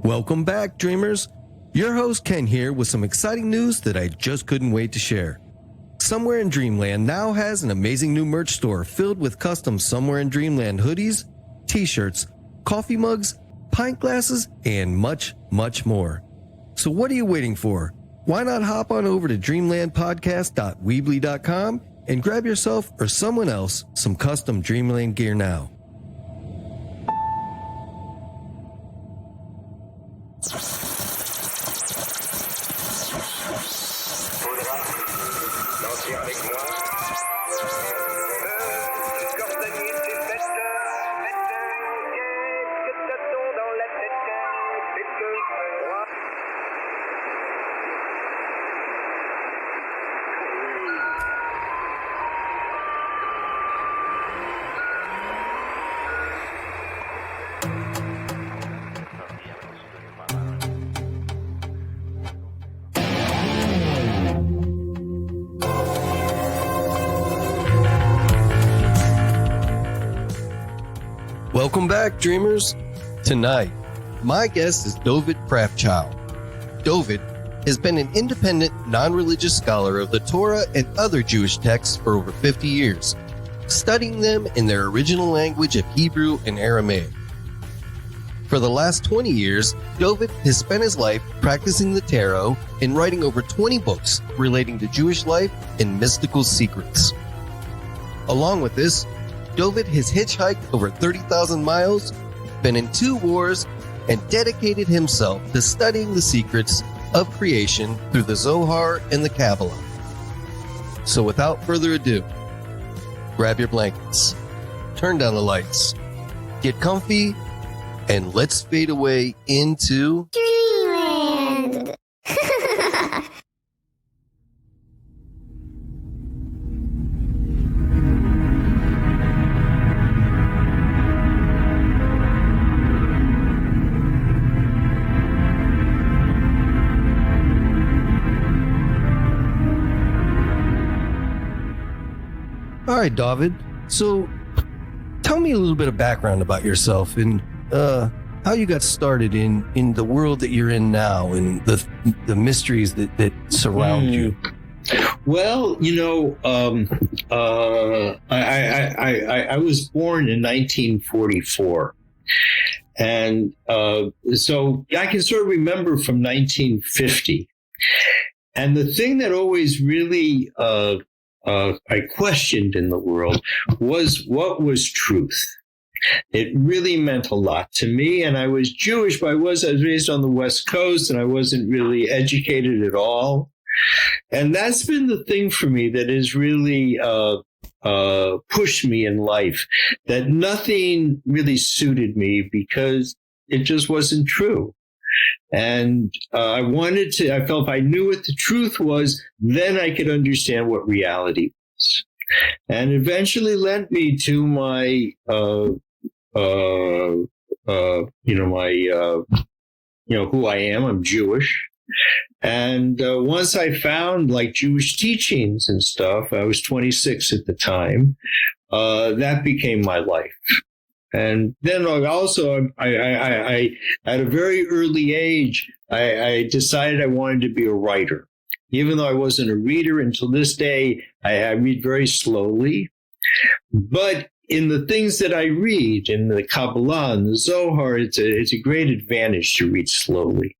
Welcome back, dreamers. Your host Ken here with some exciting news that I just couldn't wait to share. Somewhere in Dreamland now has an amazing new merch store filled with custom Somewhere in Dreamland hoodies, t-shirts, coffee mugs, pint glasses, and much, much more. So what are you waiting for? Why not hop on over to dreamlandpodcast.weebly.com and grab yourself or someone else some custom Dreamland gear now. Welcome back, dreamers. Tonight, my guest is Dovid Krafchow. Dovid has been an independent, non-religious scholar of the Torah and other Jewish texts for over 50 years, studying them in their original language of Hebrew and Aramaic. For the last 20 years, Dovid has spent his life practicing the tarot and writing over 20 books relating to Jewish life and mystical secrets. Along with this, Dovid has hitchhiked over 30,000 miles, been in 2 wars, and dedicated himself to studying the secrets of creation through the Zohar and the Kabbalah. So without further ado, grab your blankets, turn down the lights, get comfy, and let's fade away into Dreamland. All right, Dovid. So tell me a little bit of background about yourself and how you got started in the world that you're in now and the mysteries that surround you. Well, I was born in 1944. And so I can sort of remember from 1950. And the thing that always really I questioned in the world was what was truth. It really meant a lot to me. And I was Jewish, but I was raised on the West Coast and I wasn't really educated at all. And that's been the thing for me that has really pushed me in life, that nothing really suited me because it just wasn't true. And I felt if I knew what the truth was, then I could understand what reality was. And eventually led me to my, who I am. I'm Jewish. And once I found like Jewish teachings and stuff, I was 26 at the time, that became my life. And then also, I at a very early age, I decided I wanted to be a writer. Even though I wasn't a reader until this day, I read very slowly. But in the things that I read, in the Kabbalah and the Zohar, it's a great advantage to read slowly.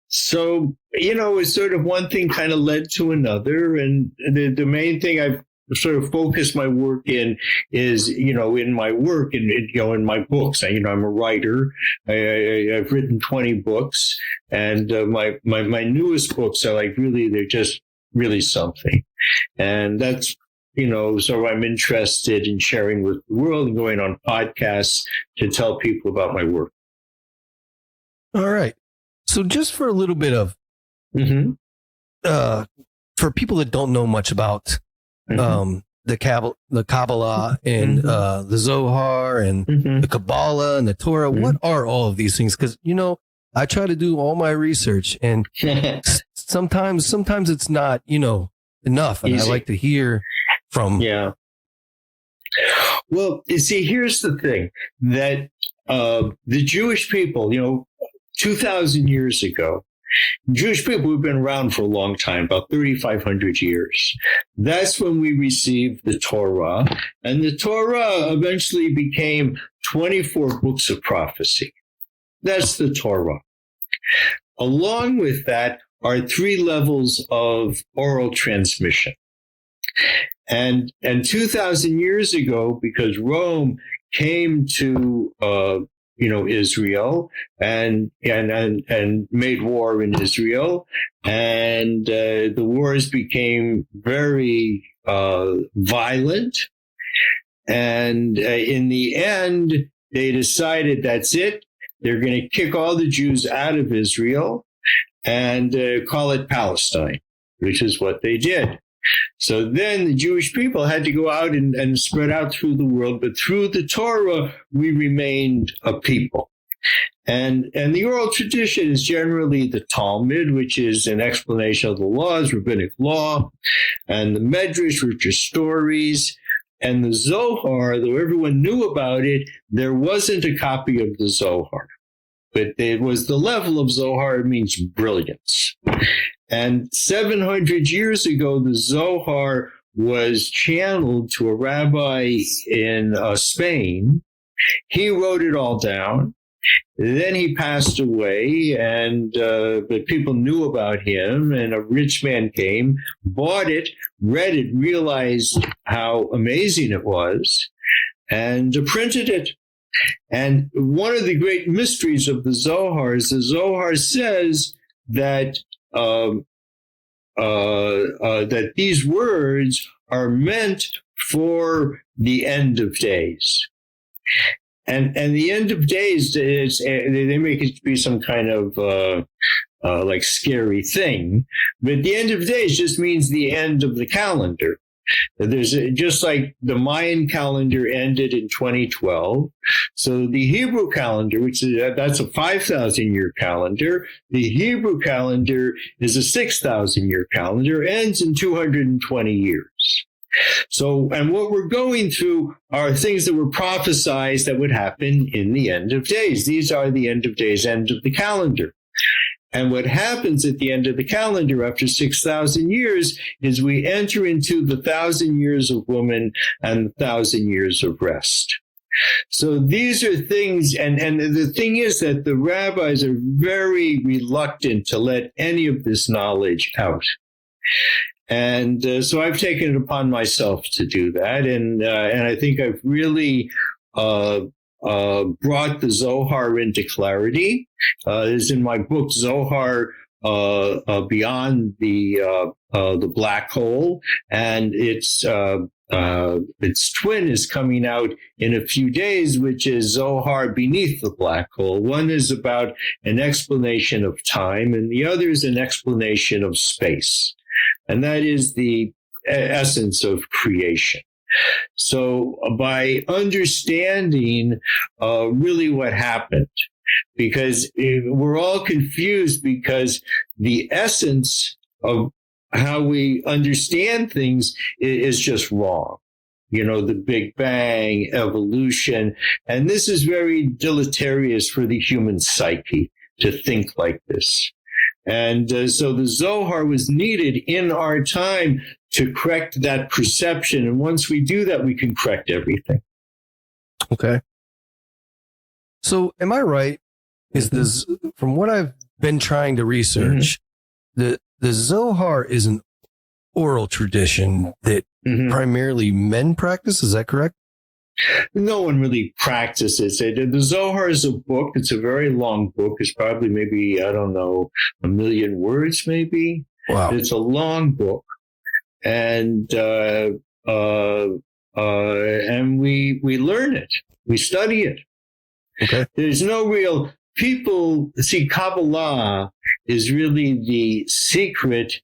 So, it's sort of one thing kind of led to another. And the main thing I've sort of focused my work in is, in my work and, in my books. I'm a writer. I've written 20 books, and my newest books are they're just really something. And that's, so I'm interested in sharing with the world and going on podcasts to tell people about my work. All right. So just for a little bit of, for people that don't know much about the Kabbalah and the Zohar and the Kabbalah and the Torah, what are all of these things? Because, I try to do all my research, and sometimes it's not, enough. And I like to hear from. Yeah. Well, you see, here's the thing that the Jewish people, 2,000 years ago, Jewish people have been around for a long time, about 3,500 years. That's when we received the Torah. And the Torah eventually became 24 books of prophecy. That's the Torah. Along with that are 3 levels of oral transmission. And 2,000 years ago, because Rome came to Israel and made war in Israel, and the wars became very violent. And in the end, they decided that's it. They're going to kick all the Jews out of Israel and call it Palestine, which is what they did. So then the Jewish people had to go out and spread out through the world, but through the Torah, we remained a people. And the oral tradition is generally the Talmud, which is an explanation of the laws, rabbinic law, and the Medrash, which are stories, and the Zohar, though everyone knew about it, there wasn't a copy of the Zohar. But it was the level of Zohar, it means brilliance. And 700 years ago, the Zohar was channeled to a rabbi in Spain. He wrote it all down. Then he passed away, but people knew about him, and a rich man came, bought it, read it, realized how amazing it was, and printed it. And one of the great mysteries of the Zohar is the Zohar says that that these words are meant for the end of days. And the end of days is, they make it be some kind of like scary thing, but the end of days just means the end of the calendar. There's just like the Mayan calendar ended in 2012. So the Hebrew calendar, that's a 5,000 year calendar. The Hebrew calendar is a 6,000 year calendar, ends in 220 years. So, and what we're going through are things that were prophesized that would happen in the end of days. These are the end of days, end of the calendar. And what happens at the end of the calendar after 6,000 years is we enter into the 1,000 years of woman and the 1,000 years of rest. So these are things, and the thing is that the rabbis are very reluctant to let any of this knowledge out. And so I've taken it upon myself to do that. And I think I've really brought the Zohar into clarity. Is in my book Zohar Beyond the Black Hole, and its twin is coming out in a few days, which is Zohar Beneath the Black Hole. One is about an explanation of time, and the other is an explanation of space, and that is the essence of creation. So by understanding really what happened, because we're all confused because the essence of how we understand things is just wrong. You know, the Big Bang, evolution, and this is very deleterious for the human psyche to think like this. And so the Zohar was needed in our time to correct that perception. And once we do that, we can correct everything. Okay. So am I right? Is this, from what I've been trying to research, the Zohar is an oral tradition that primarily men practice. Is that correct? No one really practices it. The Zohar is a book. It's a very long book. It's probably maybe, I don't know, 1 million words maybe. Wow. It's a long book. And we learn it. We study it. Okay. There's no real people. See, Kabbalah is really the secret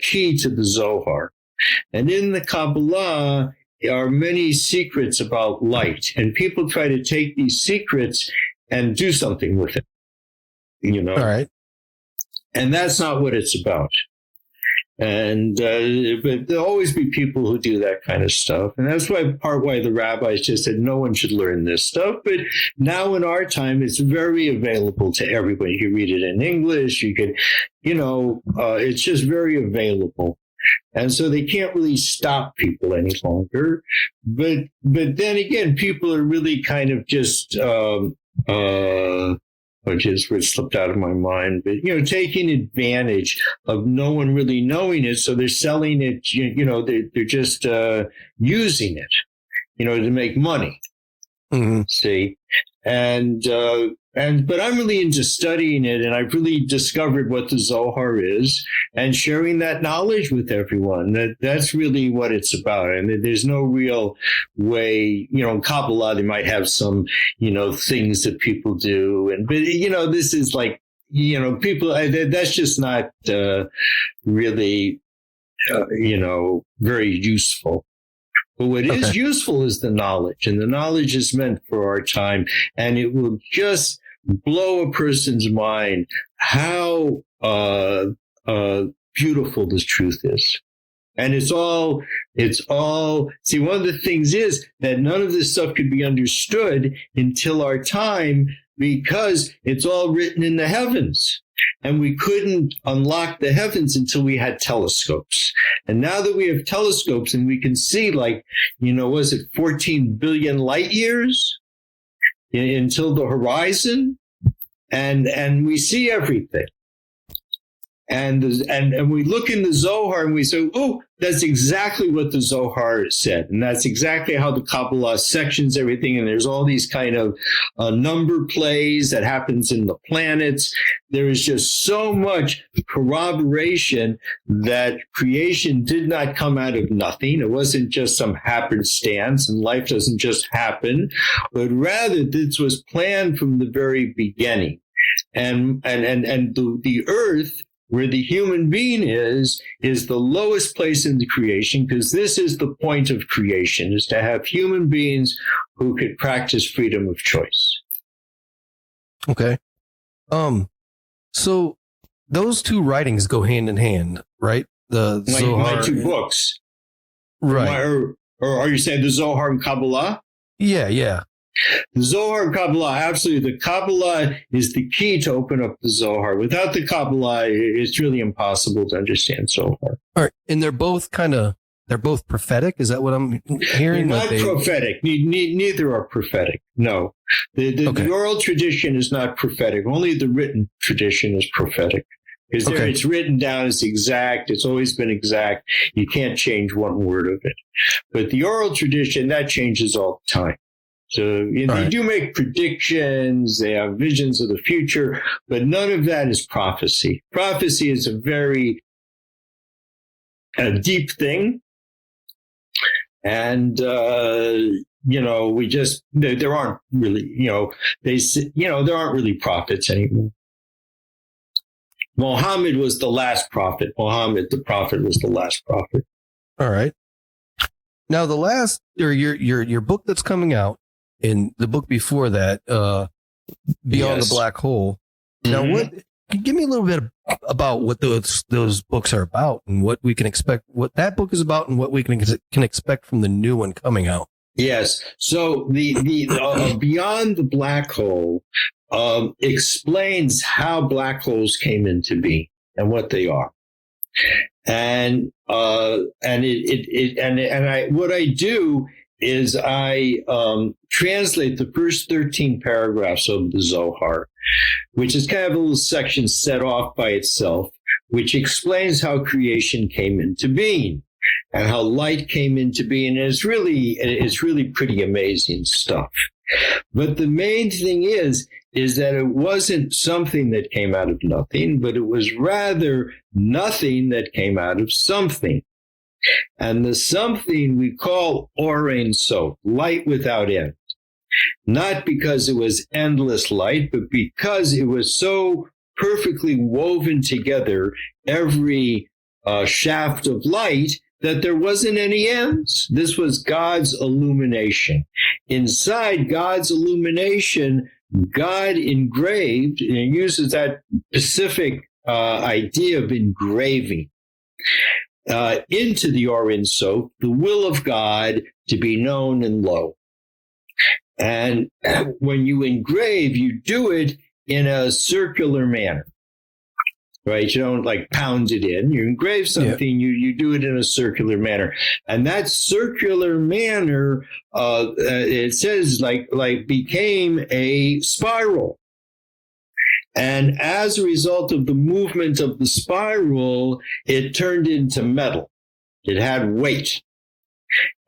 key to the Zohar. And in the Kabbalah are many secrets about light. And people try to take these secrets and do something with it. You know? All right. And that's not what it's about. But there'll always be people who do that kind of stuff. And that's why the rabbis just said no one should learn this stuff. But now in our time, it's very available to everybody. You can read it in English. You could, it's just very available. And so they can't really stop people any longer. But then again, people are really kind of just, which is what slipped out of my mind, but, taking advantage of no one really knowing it. So they're selling it, they're just using it, to make money. Mm-hmm. See? But I'm really into studying it, and I've really discovered what the Zohar is and sharing that knowledge with everyone. That's really what it's about. And there's no real way, in Kabbalah, they might have some, things that people do. But this is like, people, that's just not really, very useful. But what is useful is the knowledge, and the knowledge is meant for our time, and it will just blow a person's mind how beautiful this truth is. And it's all, see, one of the things is that none of this stuff could be understood until our time, because it's all written in the heavens. And we couldn't unlock the heavens until we had telescopes. And now that we have telescopes and we can see, like, was it 14 billion light years until the horizon? And we see everything. And we look in the Zohar and we say, oh, that's exactly what the Zohar said. And that's exactly how the Kabbalah sections everything. And there's all these kind of number plays that happens in the planets. There is just so much corroboration that creation did not come out of nothing. It wasn't just some happenstance, and life doesn't just happen, but rather this was planned from the very beginning. And the earth, where the human being is the lowest place in the creation, because this is the point of creation, is to have human beings who could practice freedom of choice. Okay. So those two writings go hand in hand, right? The Zohar, my two books. Right. Or are you saying the Zohar and Kabbalah? Yeah. The Zohar and Kabbalah, absolutely. The Kabbalah is the key to open up the Zohar. Without the Kabbalah, it's really impossible to understand Zohar. All right. And they're both prophetic? Is that what I'm hearing? They're not prophetic. Neither are prophetic. No. The oral tradition is not prophetic. Only the written tradition is prophetic. Because it's written down as exact. It's always been exact. You can't change one word of it. But the oral tradition, that changes all the time. So they do make predictions, they have visions of the future, but none of that is prophecy. Prophecy is a very deep thing. And, we just, there aren't really, there aren't really prophets anymore. Muhammad was the last prophet. Muhammad, the prophet, was the last prophet. All right. Now, your book that's coming out, in the book before that, Beyond the Black Hole. Mm-hmm. Now, give me a little bit about what those books are about, and what we can expect, what that book is about, and what we can expect from the new one coming out. Yes. So the Beyond the Black Hole explains how black holes came into being and what they are. And what I do is I translate the first 13 paragraphs of the Zohar, which is kind of a little section set off by itself, which explains how creation came into being and how light came into being. And it's really pretty amazing stuff. But the main thing is that it wasn't something that came out of nothing, but it was rather nothing that came out of something. And the something we call Or Ein Sof, light without end. Not because it was endless light, but because it was so perfectly woven together, every shaft of light, that there wasn't any ends. This was God's illumination. Inside God's illumination, God engraved, and it uses that specific idea of engraving. into the Or In Sof, the will of God to be known and low. And when you engrave, you do it in a circular manner, right? You don't like pound it in. You engrave something, you do it in a circular manner. And that circular manner, it says like became a spiral. And as a result of the movement of the spiral, it turned into metal. It had weight.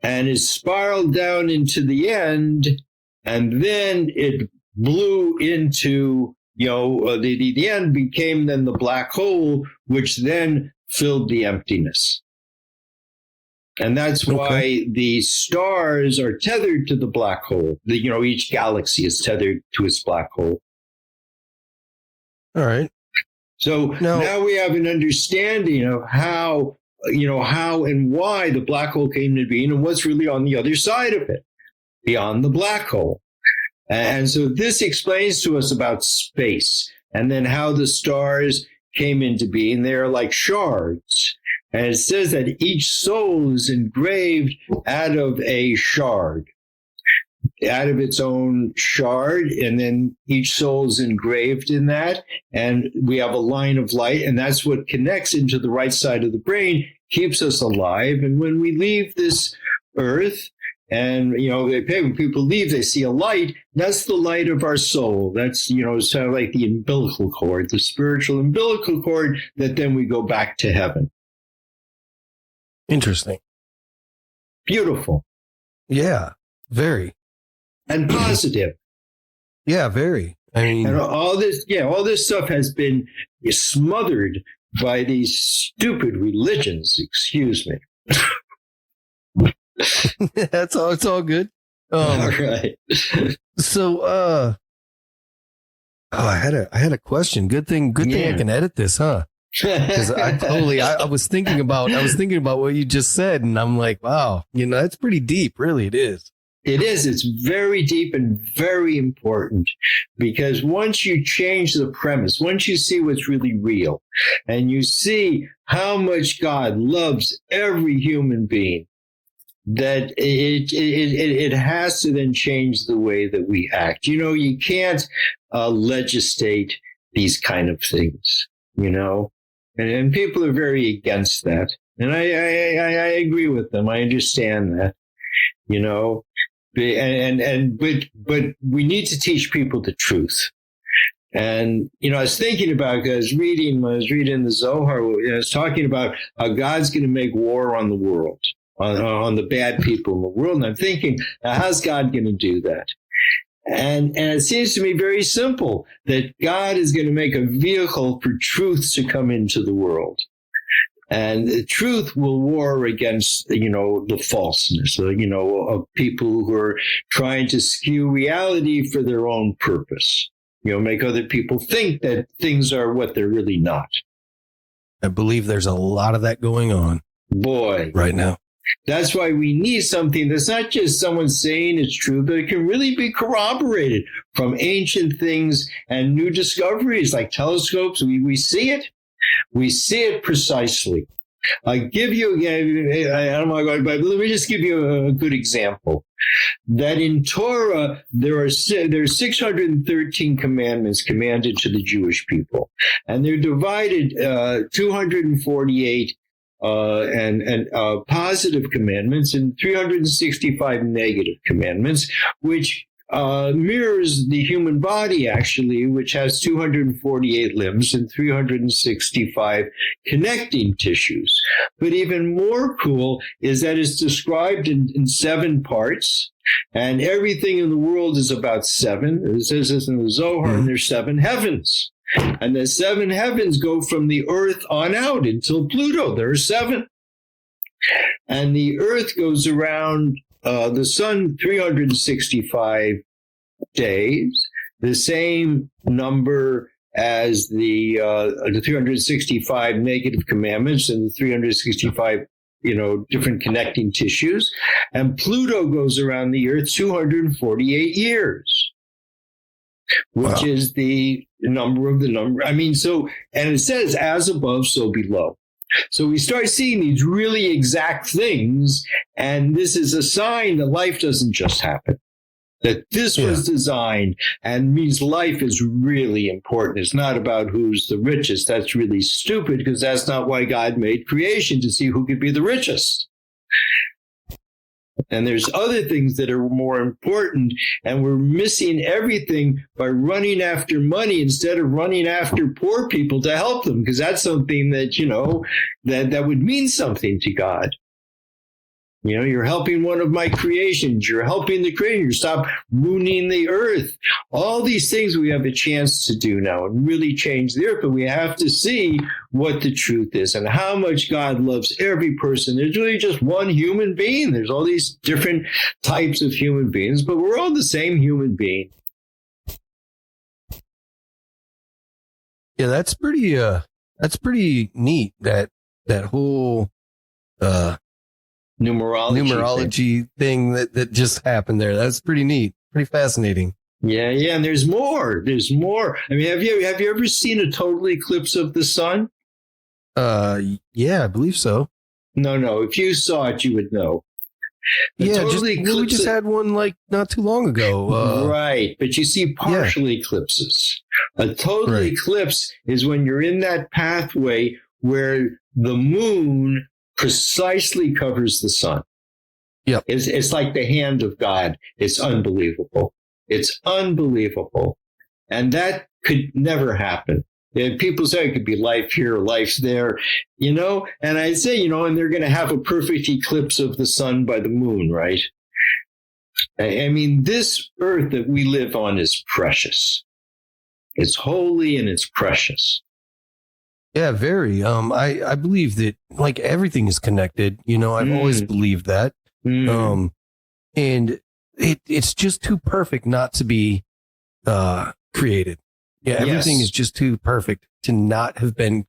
And it spiraled down into the end, and then it blew into, the end became then the black hole, which then filled the emptiness. And that's why the stars are tethered to the black hole. Each galaxy is tethered to its black hole. All right. So now we have an understanding of how and why the black hole came to being and what's really on the other side of it, beyond the black hole. And so this explains to us about space and then how the stars came into being. They're like shards. And it says that each soul is engraved out of a shard, out of its own shard, and then each soul is engraved in that, and we have a line of light, and that's what connects into the right side of the brain, keeps us alive. And when we leave this earth, and when people leave, they see a light. That's the light of our soul. That's sort of like the umbilical cord, the spiritual umbilical cord, that then we go back to heaven. Interesting. Beautiful. Yeah, very. And positive. Yeah, very. I mean, and all this stuff has been smothered by these stupid religions. Excuse me. That's all. It's all good. All right. So, I had a question. Good thing I can edit this, huh? Because I was thinking about what you just said, and I'm like, wow, that's pretty deep. Really, it is. It is. It's very deep and very important, because once you change the premise, once you see what's really real, and you see how much God loves every human being, that it has to then change the way that we act. You can't legislate these kind of things, and people are very against that. And I agree with them. I understand that, but we need to teach people the truth. And, I was thinking about, when I was reading the Zohar, I was talking about how God's going to make war on the world, on the bad people in the world. And I'm thinking, how's God going to do that? And it seems to me very simple, that God is going to make a vehicle for truth to come into the world. And the truth will war against, the falseness, of people who are trying to skew reality for their own purpose. Make other people think that things are what they're really not. I believe there's a lot of that going on. Boy. Right now. That's why we need something that's not just someone saying it's true, but it can really be corroborated from ancient things and new discoveries like telescopes. We see it. We see it precisely. I give you, I don't want to go, but let me just give you a good example. That in Torah, there are 613 commandments commanded to the Jewish people. And they're divided 248 positive commandments and 365 negative commandments, which mirrors the human body, actually, which has 248 limbs and 365 connecting tissues. But even more cool is that it's described in 7 parts, and everything in the world is about 7. It says this in the Zohar, and there's 7 heavens. And the 7 heavens go from the earth on out until Pluto. There are 7. And the earth goes around the sun 365 days, the same number as the 365 negative commandments and the 365 different connecting tissues. And Pluto goes around the earth 248 years, which is the number of the number. I mean, and it says as above, so below. So we start seeing these really exact things, and this is a sign that life doesn't just happen. That this was designed, and means life is really important. It's not about who's the richest. That's really stupid, because that's not why God made creation, to see who could be the richest. And there's other things that are more important, and we're missing everything by running after money instead of running after poor people to help them, because that's something that, that would mean something to God. You're helping one of my creations. You're helping the creator. You stop ruining the earth. All these things we have a chance to do now and really change the earth, but we have to see what the truth is and how much God loves every person. There's really just one human being. There's all these different types of human beings, but we're all the same human being. Yeah, that's pretty neat, that whole numerology thing that just happened there. That's pretty neat, pretty fascinating. Yeah, and there's more. I mean, have you ever seen a total eclipse of the sun? Yeah, I believe so. No. If you saw it, you would know. We just had one like not too long ago. Right, but you see partial eclipses. A total eclipse is when you're in that pathway where the moon precisely covers the sun. Yeah, it's like the hand of God. It's unbelievable. It's unbelievable, and that could never happen. And people say it could be life here, life there, And I say, and they're going to have a perfect eclipse of the sun by the moon, right? I mean, this earth that we live on is precious. It's holy and it's precious. Yeah, very. I believe that like everything is connected. I've always believed that. And it's just too perfect not to be created. Yeah, everything is just too perfect to not have been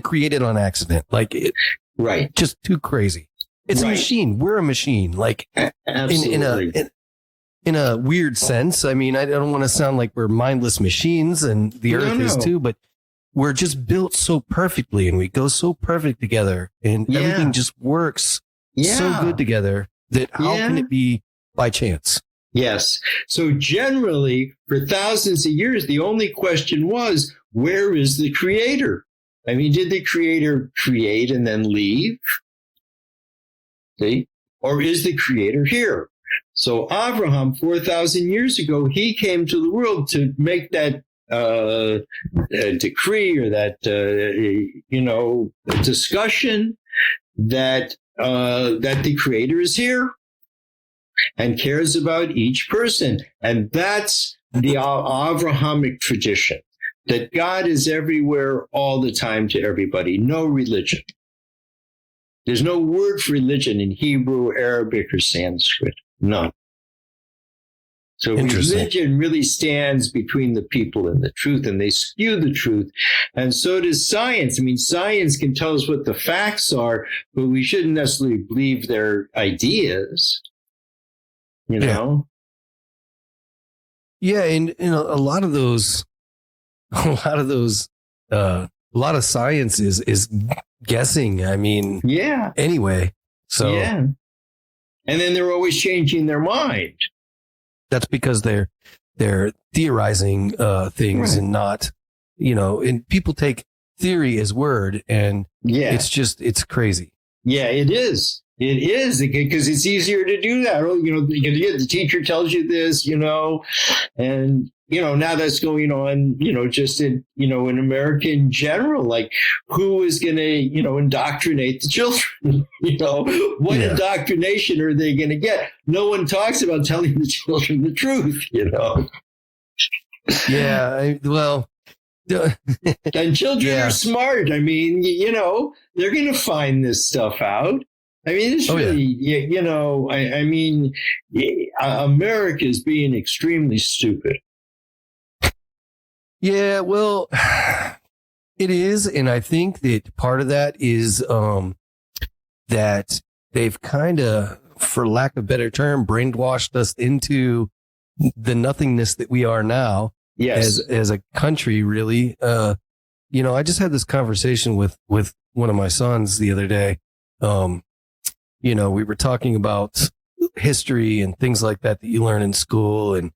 created on accident. Like it, right? Just too crazy. It's a machine. We're a machine. Like absolutely. In a weird sense. I mean, I don't want to sound like we're mindless machines, and the earth is too, but we're just built so perfectly, and we go so perfect together, and everything just works so good together that how can it be by chance? Yes. So generally, for thousands of years, the only question was, where is the creator? I mean, did the creator create and then leave? See? Or is the creator here? So Abraham, 4,000 years ago, he came to the world to make that decree or that, discussion that the creator is here and cares about each person. And that's the Abrahamic tradition, that God is everywhere all the time to everybody. No religion. There's no word for religion in Hebrew, Arabic, or Sanskrit. None. So religion really stands between the people and the truth, and they skew the truth. And so does science. I mean, science can tell us what the facts are, but we shouldn't necessarily believe their ideas. Yeah, and a lot of science is guessing. I mean, anyway, so and then they're always changing their mind. That's because they're theorizing things and not, and people take theory as word, and it's crazy. Yeah, it is. It is, because it's easier to do that. The teacher tells you this, and, now that's going on, just in, in America in general, like who is going to, indoctrinate the children? What indoctrination are they going to get? No one talks about telling the children the truth, Yeah, and children are smart. I mean, they're going to find this stuff out. I mean, it's I mean, America is being extremely stupid. Yeah, well, it is. And I think that part of that is that they've kind of, for lack of a better term, brainwashed us into the nothingness that we are now as a country, really. I just had this conversation with one of my sons the other day. You know, we were talking about history and things like that you learn in school and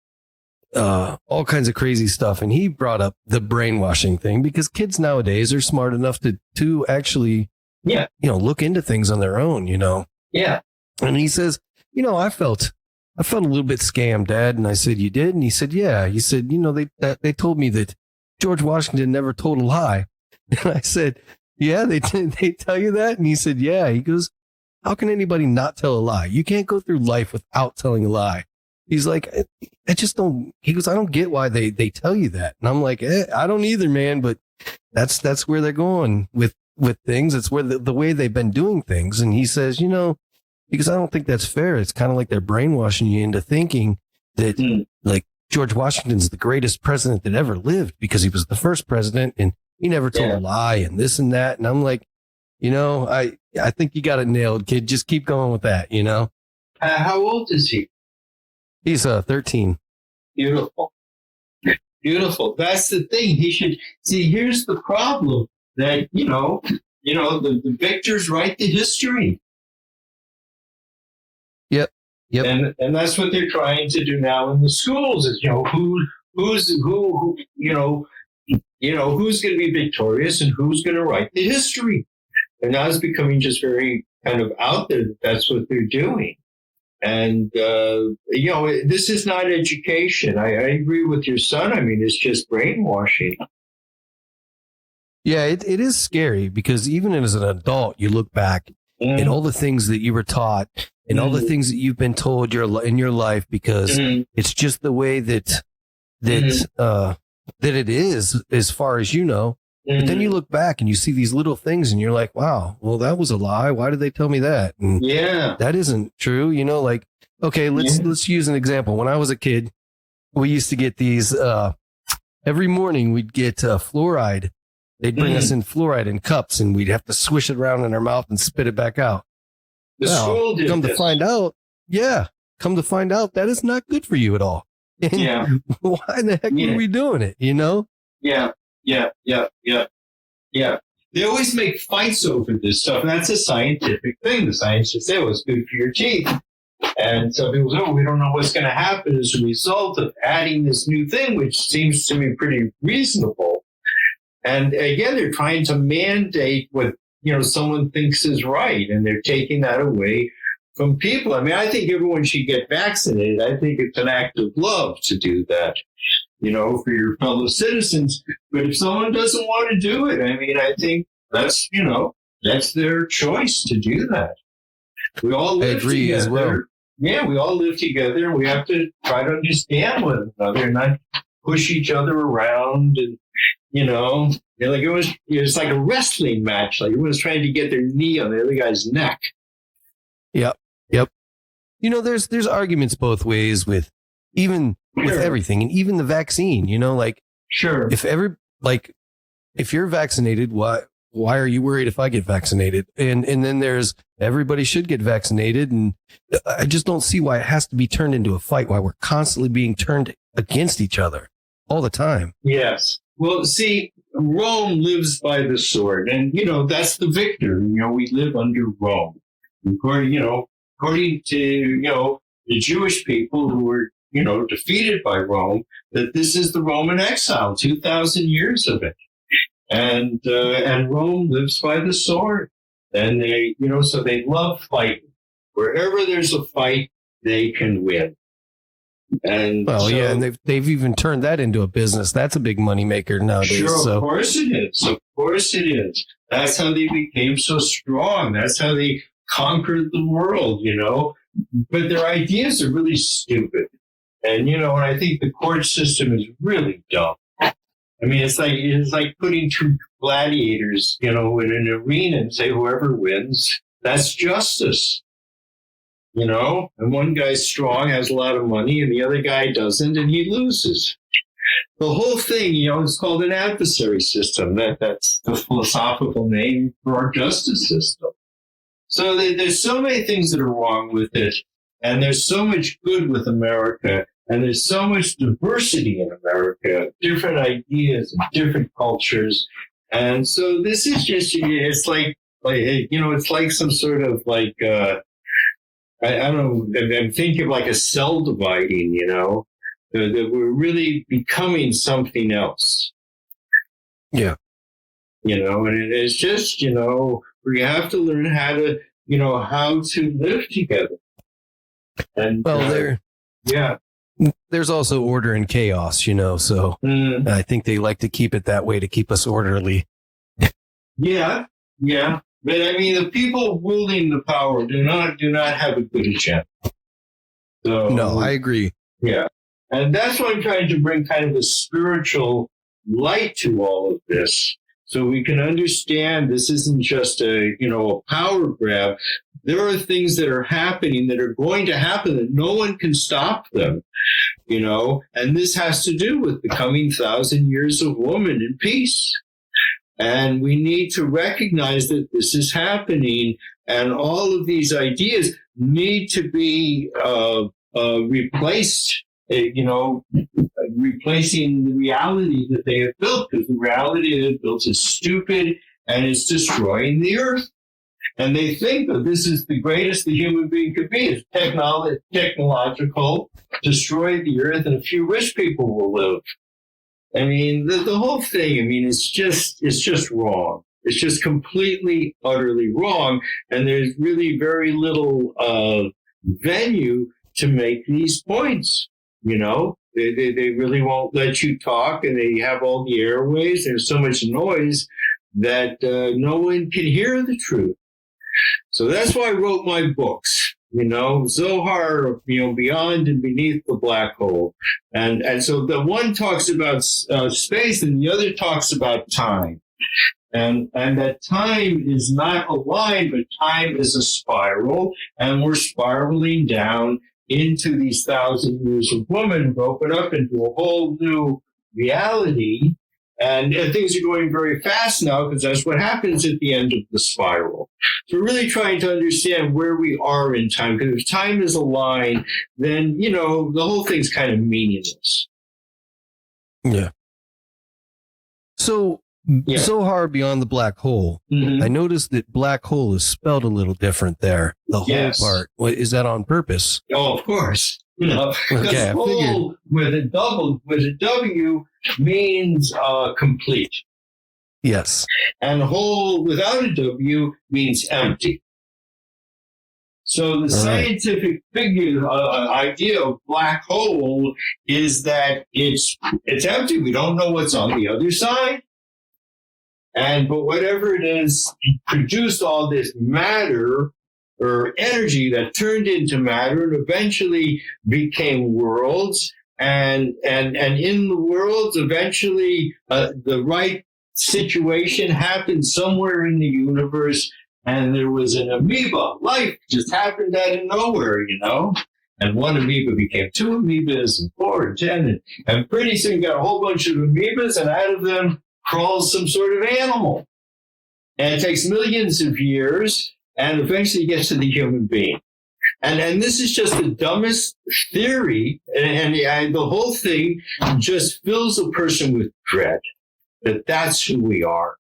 all kinds of crazy stuff. And he brought up the brainwashing thing because kids nowadays are smart enough to actually, you know, look into things on their own, you know? Yeah. And he says, you know, I felt a little bit scammed, Dad. And I said, you did? And he said, yeah. He said, you know, they told me that George Washington never told a lie. And I said, yeah, they tell you that? And he said, yeah. He goes, how can anybody not tell a lie? You can't go through life without telling a lie. He's like, I just don't, he goes, I don't get why they tell you that. And I'm like, I don't either, man, but that's where they're going with things. It's where the way they've been doing things. And he says, you know, because I don't think that's fair. It's kind of like they're brainwashing you into thinking that like George Washington's the greatest president that ever lived because he was the first president and he never told a lie and this and that. And I'm like, you know, I think you got it nailed, kid. Just keep going with that, you know? How old is he? He's 13. Beautiful. Beautiful. That's the thing. He should see. Here's the problem that, you know, the victors write the history. Yep. And that's what they're trying to do now in the schools is, you know, who's going to be victorious and who's going to write the history. And now it's becoming just very kind of out there that that's what they're doing. And, you know, this is not education. I agree with your son. I mean, it's just brainwashing. Yeah, it is scary because even as an adult, you look back at all the things that you were taught and all the things that you've been told in your life because it's just the way that it is as far as you know. But then you look back and you see these little things and you're like, wow, well, that was a lie. Why did they tell me that? And that isn't true. You know, like, okay, let's use an example. When I was a kid, we used to get these, every morning we'd get fluoride. They'd bring us in fluoride in cups and we'd have to swish it around in our mouth and spit it back out. School did come to find out, that is not good for you at all. And why the heck were we doing it? You know? Yeah. They always make fights over this stuff, and that's a scientific thing. The scientists say, well, it's good for your teeth. And some people say, oh, we don't know what's going to happen as a result of adding this new thing, which seems to me pretty reasonable. And again, they're trying to mandate what, you know, someone thinks is right, and they're taking that away from people. I mean, I think everyone should get vaccinated. I think it's an act of love to do that, you know, for your fellow citizens. But if someone doesn't want to do it, I mean, I think that's, you know, that's their choice to do that. We all live together. As well. Yeah, we all live together, and we have to try to understand one another and not push each other around. And, you know, like it was like a wrestling match. Like everyone's trying to get their knee on the other guy's neck. Yep. You know, there's arguments both ways with everything, and even the vaccine. You know, like if you're vaccinated, why are you worried if I get vaccinated? And then there's everybody should get vaccinated, and I just don't see why it has to be turned into a fight. Why we're constantly being turned against each other all the time. Yes. Well, see, Rome lives by the sword, and you know that's the victor. You know, we live under Rome. According to the Jewish people who were defeated by Rome, that this is the Roman exile, 2,000 years of it, and Rome lives by the sword, and they so they love fighting. Wherever there's a fight, they can win. And and they've even turned that into a business. That's a big moneymaker nowadays. Sure, of course it is. Of course it is. That's how they became so strong. That's how they conquered the world, But their ideas are really stupid. And, and I think the court system is really dumb. I mean, it's like putting two gladiators, in an arena and say whoever wins, that's justice. And one guy's strong, has a lot of money, and the other guy doesn't, and he loses. The whole thing, it's called an adversary system. That's the philosophical name for our justice system. So there's so many things that are wrong with it, and there's so much good with America, and there's so much diversity in America, different ideas and different cultures. And so this is just, it's like, it's like some sort of like, I don't know, I'm thinking of like a cell dividing, that we're really becoming something else. Yeah. And it's just, we have to learn how to, how to live together. And there's also order and chaos, so I think they like to keep it that way to keep us orderly. Yeah. But I mean, the people wielding the power do not have a good agenda. So, no, I agree. Yeah. And that's why I'm trying to bring kind of a spiritual light to all of this. So we can understand this isn't just a power grab. There are things that are happening that are going to happen that no one can stop them, and this has to do with the coming 1,000 years of woman in peace. And we need to recognize that this is happening, and all of these ideas need to be replaced, replacing the reality that they have built, because the reality they have built is stupid and it's destroying the earth. And they think that this is the greatest the human being could be. It's technological, destroy the earth, and a few rich people will live. I mean, the whole thing, it's just wrong. It's just completely, utterly wrong. And there's really very little venue to make these points, They really won't let you talk, and they have all the airways. There's so much noise that no one can hear the truth. So that's why I wrote my books, Zohar, Beyond and Beneath the Black Hole. And so the one talks about space and the other talks about time. And that time is not a line, but time is a spiral, and we're spiraling down into these 1,000 years of woman, broken up into a whole new reality. And things are going very fast now, because that's what happens at the end of the spiral. So we're really trying to understand where we are in time, because if time is a line, then, the whole thing's kind of meaningless. Yeah. So, Zohar Beyond the Black Hole, I noticed that black hole is spelled a little different there, the whole part. Is that on purpose? Oh, of course. Because okay, whole with a W means complete. Yes. And whole without a W means empty. So the scientific idea of black hole is that it's empty. We don't know what's on the other side. But whatever it is, it produced all this matter or energy that turned into matter and eventually became worlds. And in the worlds, eventually the right situation happened somewhere in the universe, and there was an amoeba. Life just happened out of nowhere, And one amoeba became 2 amoebas and 4 and 10. And pretty soon you got a whole bunch of amoebas, and out of them crawls some sort of animal. And it takes millions of years, and eventually gets to the human being. And this is just the dumbest theory, and the whole thing just fills a person with dread, that that's who we are.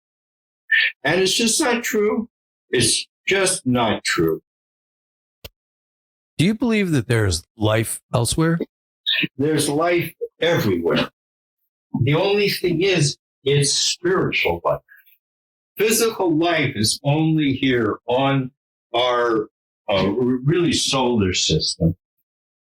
And it's just not true. It's just not true. Do you believe that there's life elsewhere? There's life everywhere. The only thing is, it's spiritual life. Physical life is only here on our really solar system,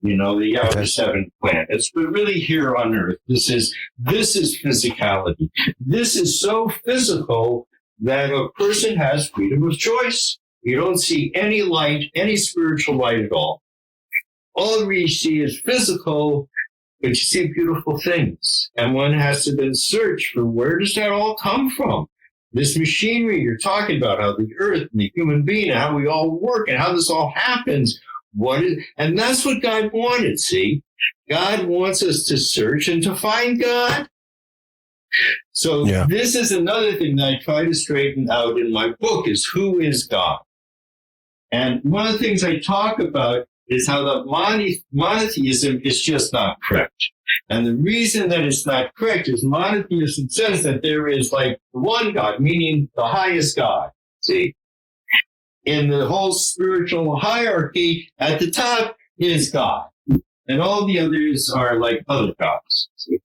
the outer 7 planets, but really here on Earth. This is physicality. This is so physical that a person has freedom of choice. You don't see any light, any spiritual light at all. All we see is physical, but you see beautiful things. And one has to then search for, where does that all come from? This machinery you're talking about, how the earth and the human being, and how we all work, and how this all happens. And that's what God wanted, see? God wants us to search and to find God. So This is another thing that I try to straighten out in my book, is who is God? And one of the things I talk about is how the monotheism is just not correct. And the reason that it's not correct is monotheism says that there is like one God, meaning the highest God. See? In the whole spiritual hierarchy, at the top is God. And all the others are like other gods. See?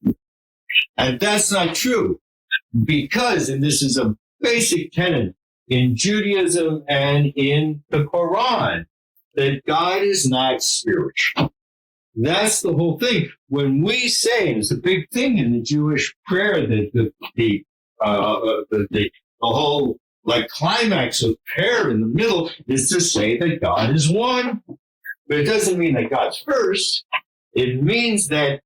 And that's not true. Because, and this is a basic tenet in Judaism and in the Quran, that God is not spiritual. That's the whole thing. When we say, and it's a big thing in the Jewish prayer, that the whole like climax of prayer in the middle is to say that God is one. But it doesn't mean that God's first. It means that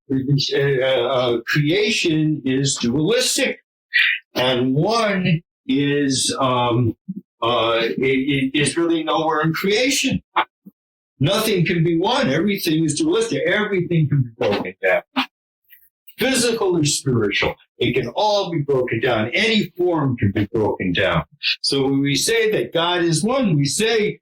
creation is dualistic, and one is really nowhere in creation. Nothing can be one. Everything is dualistic. Everything can be broken down. Physical or spiritual, it can all be broken down. Any form can be broken down. So when we say that God is one, we're saying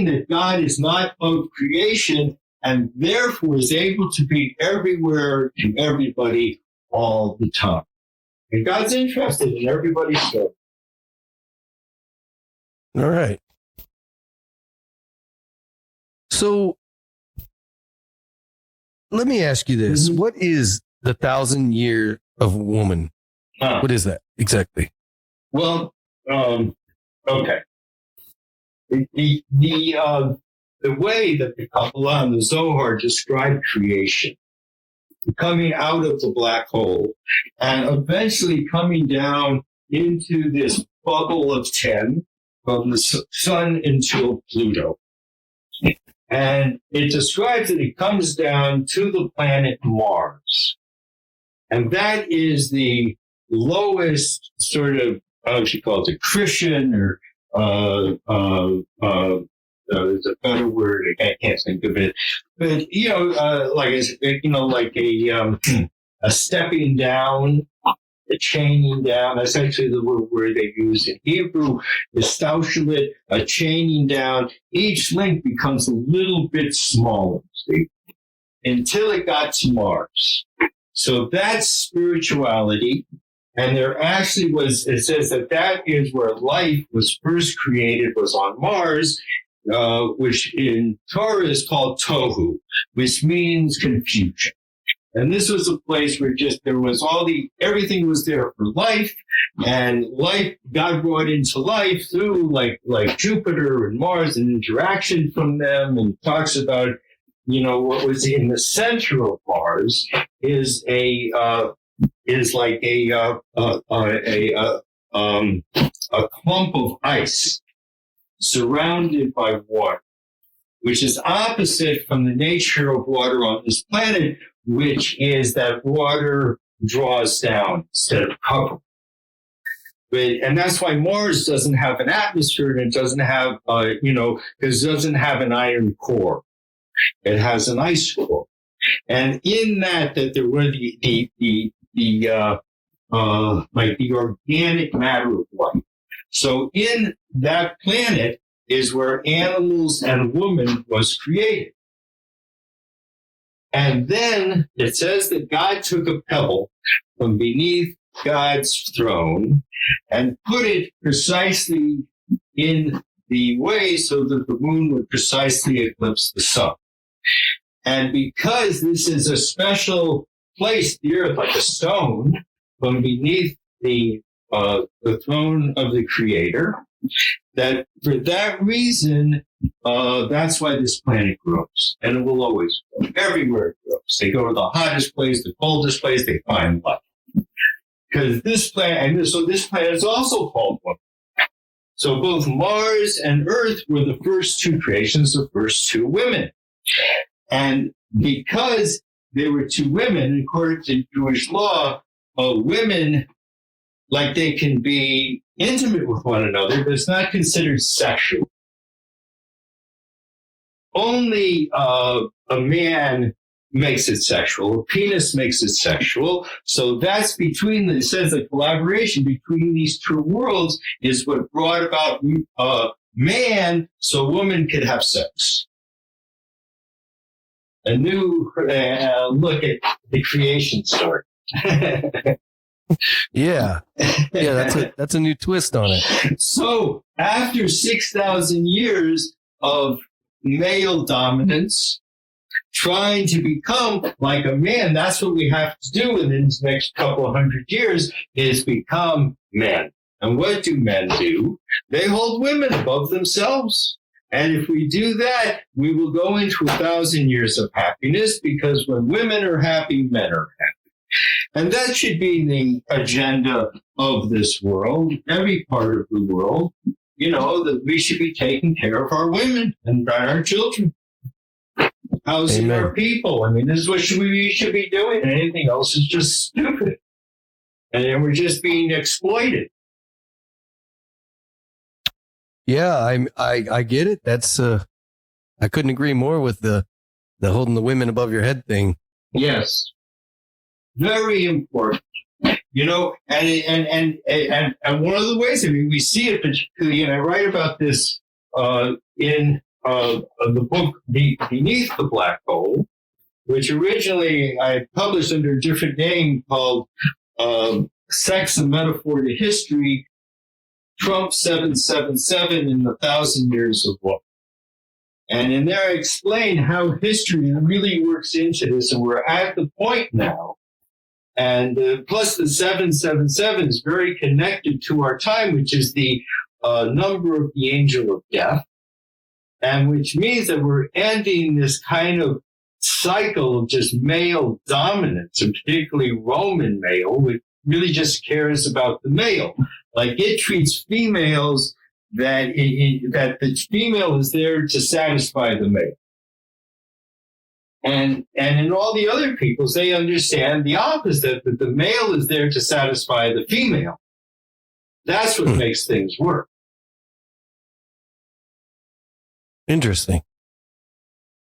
that God is not of creation and therefore is able to be everywhere to everybody all the time. And God's interested in everybody's soul. All right. So let me ask you this. Mm-hmm. What is the 1,000 year of woman? What is that exactly? Well, okay. The way that the Kabbalah and the Zohar describe creation, coming out of the black hole and eventually coming down into this bubble of 10 from the sun until Pluto. And it describes that it comes down to the planet Mars. And that is the lowest sort of, she calls it Christian, or there's a better word, I can't think of it. But, like a stepping down, a chaining down. That's actually the word they use in Hebrew, is stauchelit, a chaining down. Each link becomes a little bit smaller, see, until it got to Mars. So that's spirituality. And there actually was, it says that is where life was first created, was on Mars, which in Torah is called tohu, which means confusion. And this was a place where everything was there for life, and life, God brought into life through like Jupiter and Mars, and interaction from them, and talks about, what was in the center of Mars is like a clump of ice surrounded by water, which is opposite from the nature of water on this planet, which is that water draws down instead of covering. And that's why Mars doesn't have an atmosphere, and it doesn't have, because it doesn't have an iron core. It has an ice core. And in that there were the organic matter of life. So in that planet is where animals and woman was created. And then it says that God took a pebble from beneath God's throne and put it precisely in the way so that the moon would precisely eclipse the sun. And because this is a special place, the earth, like a stone, from beneath the throne of the Creator, that for that reason, that's why this planet grows. And it will always grow. Everywhere it grows. They go to the hottest place, the coldest place, they find life. Because this planet, and so this planet is also called one. So both Mars and Earth were the first two creations, the first two women. And because they were two women, according to Jewish law, women, like, they can be intimate with one another, but it's not considered sexual. Only a man makes it sexual. A penis makes it sexual. So that's it says the collaboration between these two worlds is what brought about man, so woman could have sex. a new look at the creation story. Yeah. That's a new twist on it. So after 6,000 years of male dominance, trying to become like a man, that's what we have to do in the next couple of 100 years, is become men. And what do men do? They hold women above themselves. And if we do that, we will go into 1,000 years of happiness, because when women are happy, men are happy. And that should be the agenda of this world, every part of the world, that we should be taking care of our women and our children, housing our people. I mean, this is what we should be doing. Anything else is just stupid. And then we're just being exploited. Yeah, I get it. That's I couldn't agree more with the holding the women above your head thing. Yes. Very important. And one of the ways, I mean, we see it particularly, and I write about this in the book Beneath the Black Hole, which originally I published under a different name called Sex, a Metaphor to History, Trump 777 in the 1,000 Years of Woe. And in there I explain how history really works into this, and we're at the point now. And plus the 777 is very connected to our time, which is the number of the angel of death, and which means that we're ending this kind of cycle of just male dominance, and particularly Roman male, which really just cares about the male. Like it treats females that the female is there to satisfy the male. And in all the other peoples, they understand the opposite, that the male is there to satisfy the female. That's what makes things work. Interesting.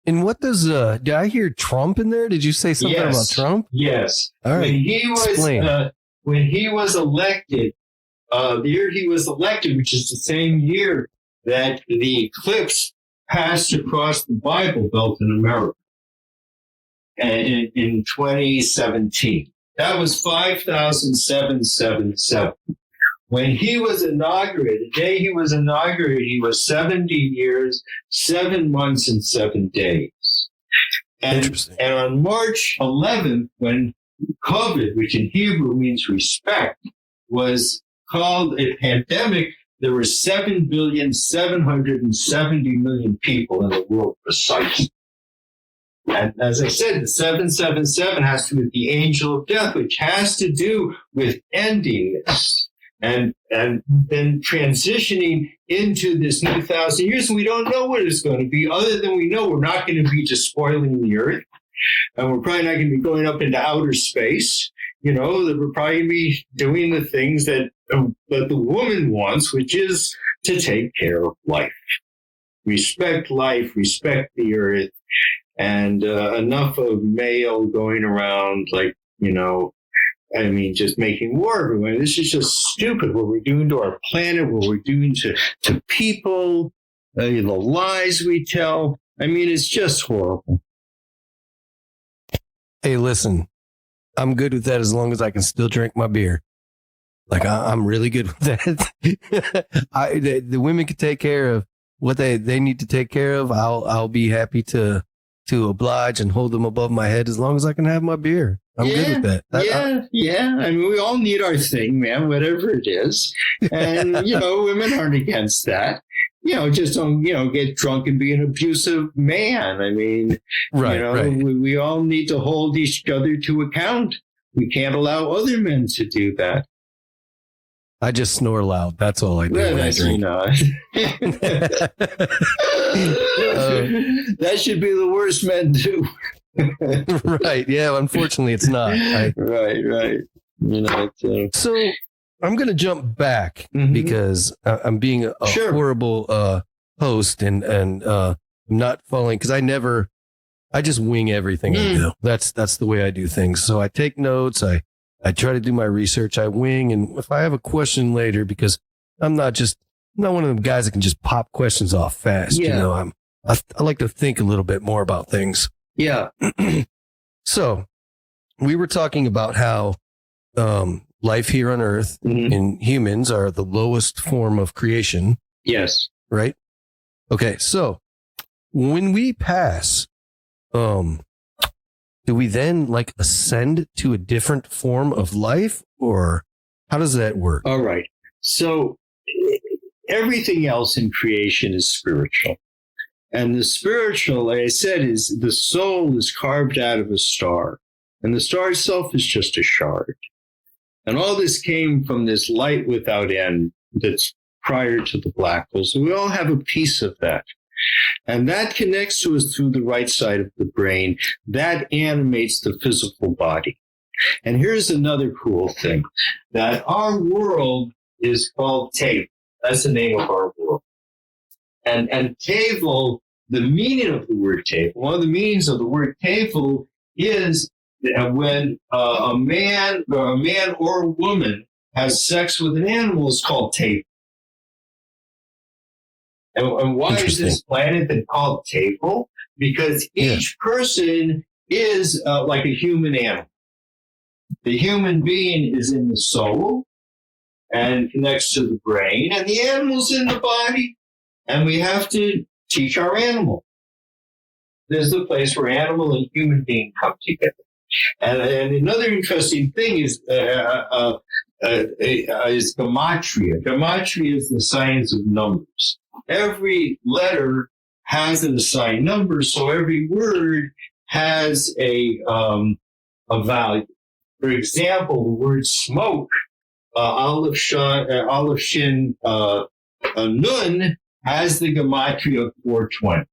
And what does, did I hear Trump in there? Did you say something about Trump? Yes. All right. When he was elected, the year he was elected, which is the same year that the eclipse passed across the Bible Belt in America, and in 2017. That was 5,777. When he was inaugurated, the day he was inaugurated, he was 70 years, 7 months, and 7 days. And on March 11th, when COVID, which in Hebrew means respect, was called a pandemic, there were 7,770,000,000 people in the world precisely. And as I said, the 777 has to do with the angel of death, which has to do with ending this and then transitioning into this new 1,000 years. And we don't know what it's going to be, other than we know we're not going to be despoiling the earth. And we're probably not going to be going up into outer space. That we're probably going to be doing the things that the woman wants, which is to take care of life. Respect life, respect the earth. And enough of male going around just making war everywhere. This is just stupid, what we're doing to our planet, what we're doing to people, the lies we tell. I mean, it's just horrible. Hey, listen, I'm good with that as long as I can still drink my beer. Like, I'm really good with that. The women can take care of what they need to take care of. I'll be happy to oblige and hold them above my head as long as I can have my beer. I'm good with that. Yeah. I mean, we all need our thing, man, whatever it is. And, women aren't against that. Just don't, get drunk and be an abusive man. I mean, right. We all need to hold each other to account. We can't allow other men to do that. I just snore loud. That's all I do when I drink. That should be the worst men do. Right. Yeah. Unfortunately, it's not. Right. So I'm going to jump back because I'm being a horrible host and I'm not following, because I just wing everything I do. That's the way I do things. So I take notes. I try to do my research. I wing. And if I have a question later, because I'm not one of them guys that can just pop questions off fast. I like to think a little bit more about things. Yeah. So we were talking about how life here on Earth and humans are the lowest form of creation. Yes. Right? Okay, so when we pass, do we then like ascend to a different form of life, or how does that work? All right. So everything else in creation is spiritual. And the spiritual, like I said, is the soul is carved out of a star. And the star itself is just a shard. And all this came from this light without end that's prior to the black hole. So we all have a piece of that. And that connects to us through the right side of the brain. That animates the physical body. And here's another cool thing, that our world is called Tevel. That's the name of our world. And Tevel, the meaning of the word Tevel, one of the meanings of the word Tevel is when a man or a woman has sex with an animal, it's called Tevel. And why is this planet then called Tevel? Because each person is like a human animal. The human being is in the soul and connects to the brain, and the animal's in the body. And we have to teach our animal. This is the place where animal and human being come together. And another interesting thing is gematria. Gematria is the science of numbers. Every letter has an assigned number, so every word has a value. For example, the word smoke, Aleph Shin Nun, has the gematria of 420.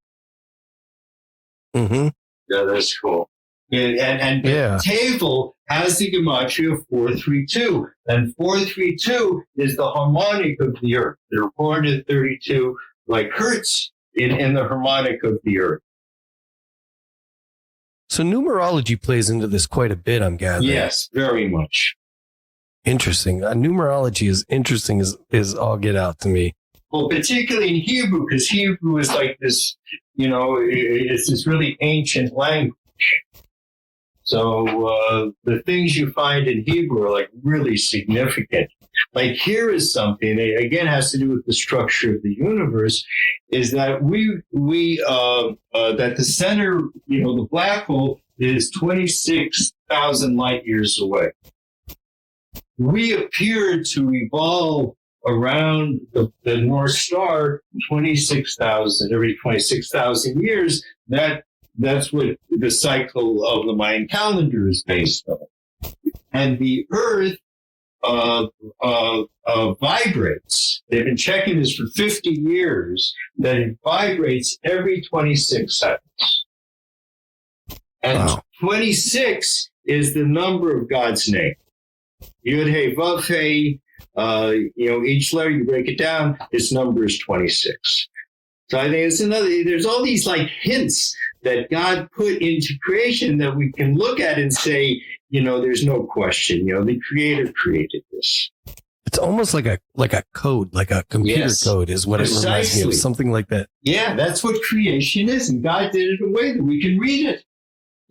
Mm-hmm. Yeah, that's cool. And Tevel has the gematria of 432. And 432 is the harmonic of the earth. There are 432 like hertz in the harmonic of the earth. So numerology plays into this quite a bit, I'm gathering. Yes, very much. Interesting. Numerology is interesting is all get out to me. Well, particularly in Hebrew, because Hebrew is like this, it's this really ancient language. So the things you find in Hebrew are like really significant. Like here is something that again has to do with the structure of the universe, is that that the center, the black hole is 26,000 light years away. We appear to evolve around the North Star every 26,000 years. That's what the cycle of the Mayan calendar is based on. And the Earth vibrates. They've been checking this for 50 years, that it vibrates every 26 seconds. And 26 is the number of God's name. Yud Hey Vav Hey, each letter, you break it down, its number is 26. So I think it's there's all these like hints that God put into creation that we can look at and say, there's no question, the Creator created this. It's almost like a code, like a computer code is what it reminds me of, something like that. Yeah, that's what creation is. And God did it in a way that we can read it.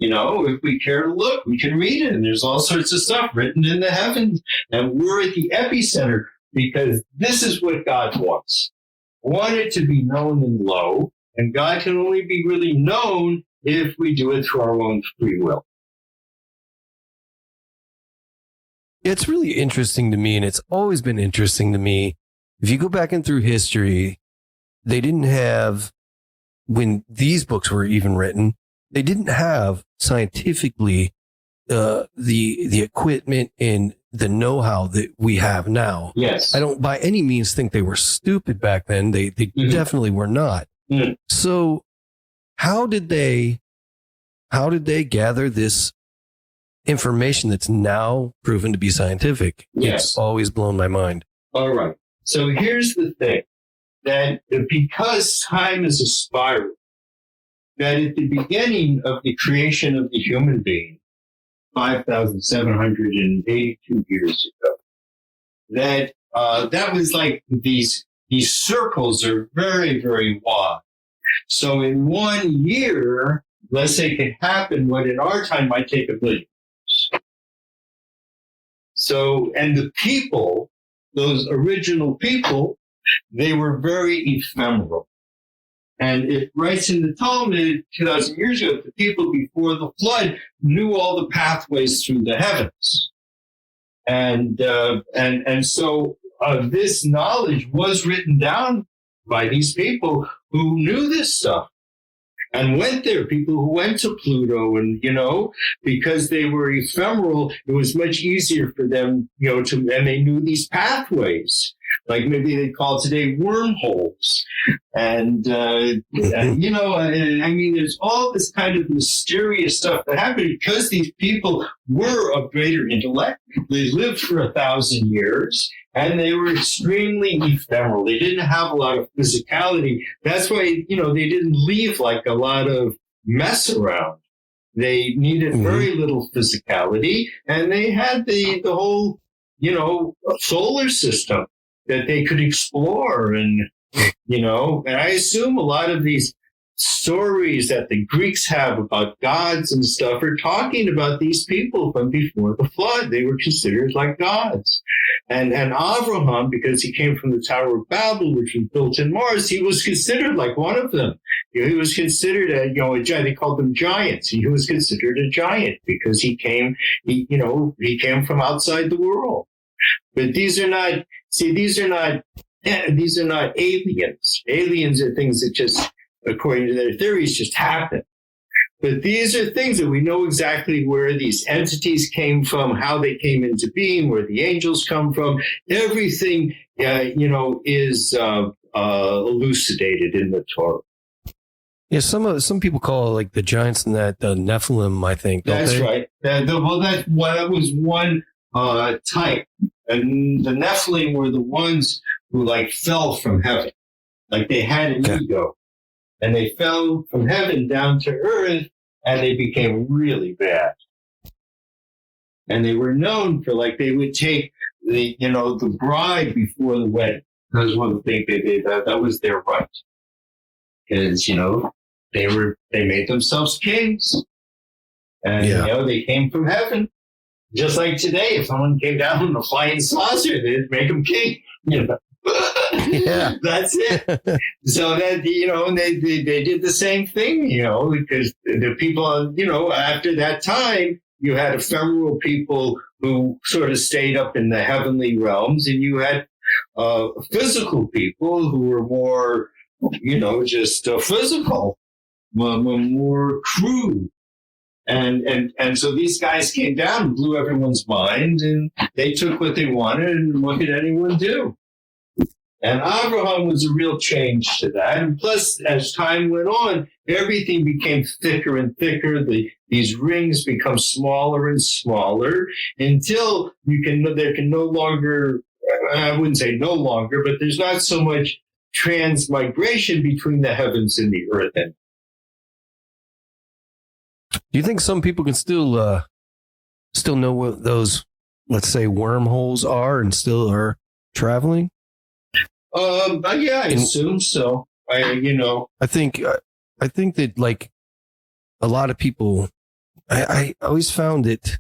If we care to look, we can read it. And there's all sorts of stuff written in the heavens. And we're at the epicenter because this is what God wants. Want it to be known and low. And God can only be really known if we do it through our own free will. It's really interesting to me, and it's always been interesting to me. If you go back in through history, they didn't have, when these books were even written, they didn't have scientifically the equipment and the know-how that we have now. Yes. I don't by any means think they were stupid back then. They definitely were not. Mm. So how did they gather this information that's now proven to be scientific? Yes. It's always blown my mind. All right. So here's the thing, that because time is a spiral, that at the beginning of the creation of the human being, 5,782 years ago, that was like these circles are very, very wide. So in 1 year, let's say, can happen what in our time might take 1 million years. So, and the people, those original people, they were very ephemeral. And it writes in the Talmud 2,000 years ago, the people before the flood knew all the pathways through the heavens. And so this knowledge was written down by these people who knew this stuff and went there, people who went to Pluto, and, because they were ephemeral, it was much easier for them, and they knew these pathways, like maybe they call today wormholes. And, I mean, there's all this kind of mysterious stuff that happened because these people were of greater intellect. They lived for 1,000 years. And they were extremely ephemeral. They didn't have a lot of physicality. That's why, they didn't leave like a lot of mess around. They needed very little physicality. And they had the whole, solar system that they could explore. And, and I assume a lot of these stories that the Greeks have about gods and stuff are talking about these people from before the flood. They were considered like gods. And Abraham, because he came from the Tower of Babel, which was built in Mars, he was considered like one of them. He was considered a giant. They called them giants. He was considered a giant because he came from outside the world. But these are not aliens. Aliens are things that just, according to their theories, just happen. But these are things that we know exactly where these entities came from, how they came into being, where the angels come from. Everything, is elucidated in the Torah. Yeah, some people call like the giants and that the Nephilim, I think. That's right. That was one type. And the Nephilim were the ones who fell from heaven. Like they had an ego. And they fell from heaven down to earth, and they became really bad. And they were known for they would take the bride before the wedding. That was one of the things they did. That was their right. Because, they made themselves kings. And, they came from heaven. Just like today, if someone came down in a flying saucer, they'd make them king, Yeah, that's it. So that and they did the same thing, because the people, after that time, you had ephemeral people who sort of stayed up in the heavenly realms, and you had physical people who were more, just physical, more crude. And so these guys came down and blew everyone's mind, and they took what they wanted, and what could anyone do? And Abraham was a real change to that. And plus, as time went on, everything became thicker and thicker. These rings become smaller and smaller until there can no longer, I wouldn't say no longer, but there's not so much transmigration between the heavens and the earth. And do you think some people can still know what those, let's say, wormholes are and still are traveling? Yeah, I assume so. I think that a lot of people, I always found it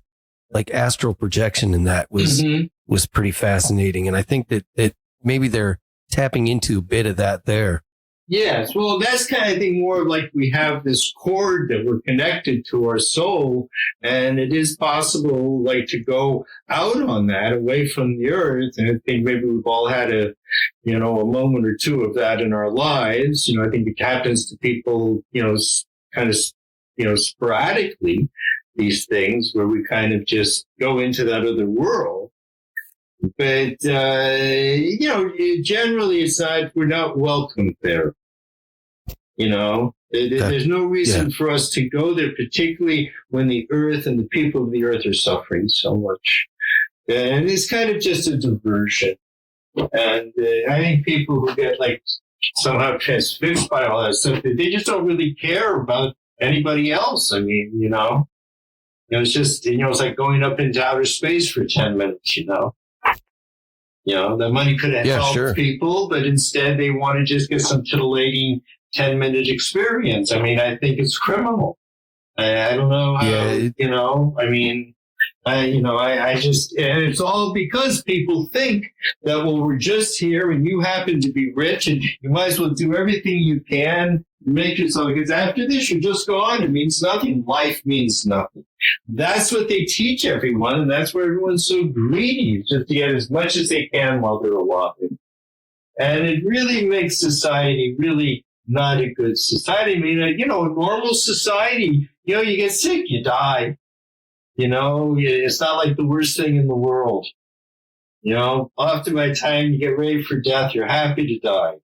astral projection in that was pretty fascinating. And I think that maybe they're tapping into a bit of that there. Yes, well, that's kind of thing more like we have this cord that we're connected to our soul, and it is possible to go out on that away from the earth. And I think maybe we've all had a moment or two of that in our lives. I think it happens to people, kind of, sporadically, these things where we kind of just go into that other world. But, generally we're not welcome there. There's no reason for us to go there, particularly when the earth and the people of the earth are suffering so much. And it's kind of just a diversion. And I think people who get somehow transfixed by all that stuff, they just don't really care about anybody else. I mean, it's just, it's like going up into outer space for 10 minutes, the money could have helped people, but instead they want to just get some titillating 10-minute experience. I mean, I think it's criminal. I don't know how, Yeah, I mean, I just, and it's all because people think that, well, we're just here and you happen to be rich and you might as well do everything you can to make yourself, because after this, you just go on. It means nothing. Life means nothing. That's what they teach everyone. And that's why everyone's so greedy, just to get as much as they can while they're alive. And it really makes society really not a good society. I mean, a normal society, you get sick, you die. It's not like the worst thing in the world. Often by the time you get ready for death, you're happy to die.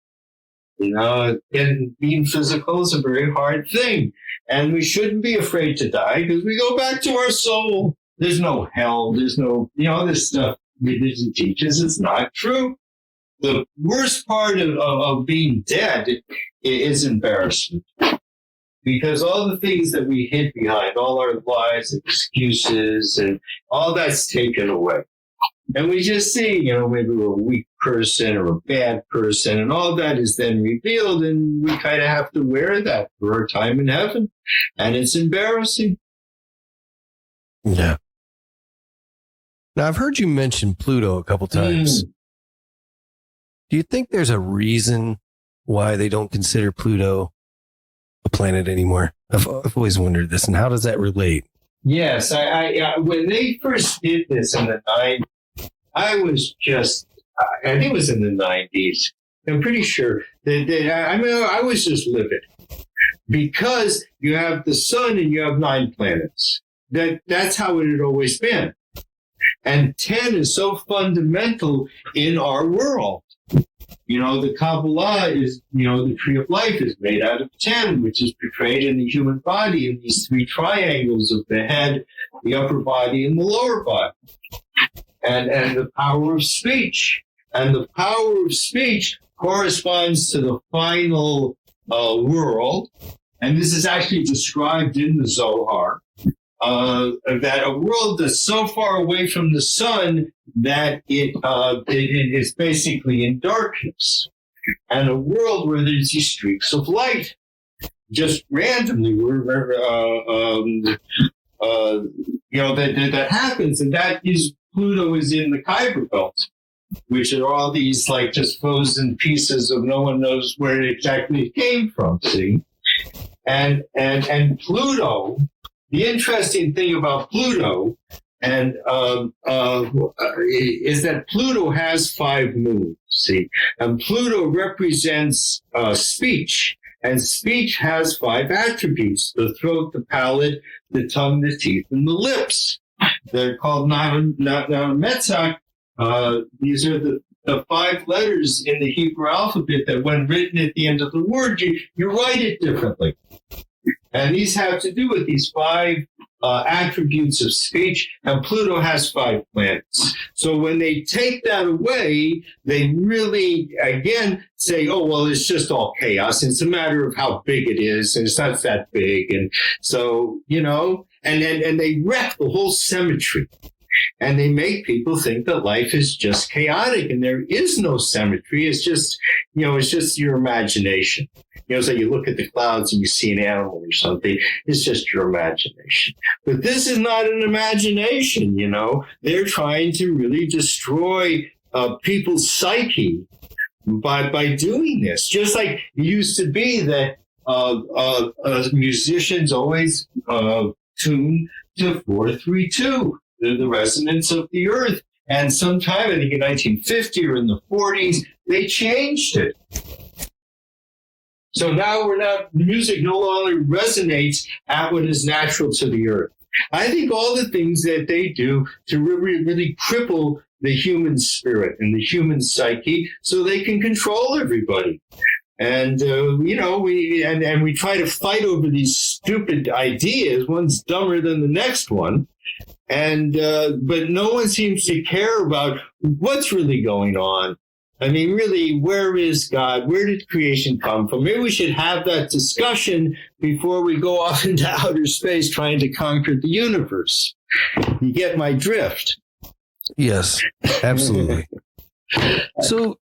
And being physical is a very hard thing. And we shouldn't be afraid to die because we go back to our soul. There's no hell. There's no, this stuff religion teaches is not true. The worst part of being dead is embarrassment. Because all the things that we hid behind, all our lies, excuses, and all that's taken away. And we just see, maybe we're a weak person or a bad person, and all that is then revealed, and we kind of have to wear that for our time in heaven. And it's embarrassing. Yeah. Now, I've heard you mention Pluto a couple times. Do you think there's a reason why they don't consider Pluto a planet anymore? I've always wondered this, and how does that relate? Yes, I when they first did this in the 90s, I was just, I think it was in the 90s. I'm pretty sure that I was just livid because you have the sun and you have 9 planets. That's how it had always been, and 10 is so fundamental in our world. The Kabbalah is, the tree of life is made out of 10, which is portrayed in the human body in these 3 triangles of the head, the upper body, and the lower body. And the power of speech. And the power of speech corresponds to the final world. And this is actually described in the Zohar. That a world that's so far away from the sun that it is basically in darkness, and a world where there's these streaks of light, just randomly, that happens, and that is Pluto is in the Kuiper Belt, which are all these just frozen pieces of no one knows where it exactly came from. See, and Pluto. The interesting thing about Pluto is that Pluto has 5 moons, see? And Pluto represents speech, and speech has 5 attributes: the throat, the palate, the tongue, the teeth, and the lips. They're called Metzak. These are the 5 letters in the Hebrew alphabet that when written at the end of the word, you write it differently. And these have to do with these 5 attributes of speech, and Pluto has 5 planets. So when they take that away, they really, again, say, oh, well, it's just all chaos. It's a matter of how big it is, and it's not that big. And so, and they wreck the whole symmetry. And they make people think that life is just chaotic, and there is no symmetry. It's just, it's just your imagination. So you look at the clouds and you see an animal or something. It's just your imagination. But this is not an imagination, They're trying to really destroy people's psyche by doing this. Just like it used to be that musicians always tune to 4-3-2. They're the resonance of the earth. And sometime, I think in 1950 or in the 40s, they changed it. So now music no longer resonates at what is natural to the earth. I think all the things that they do to really cripple the human spirit and the human psyche so they can control everybody. And, we try to fight over these stupid ideas. One's dumber than the next one. But no one seems to care about what's really going on. I mean, really, where is God? Where did creation come from? Maybe we should have that discussion before we go off into outer space trying to conquer the universe. You get my drift? Yes, absolutely. So,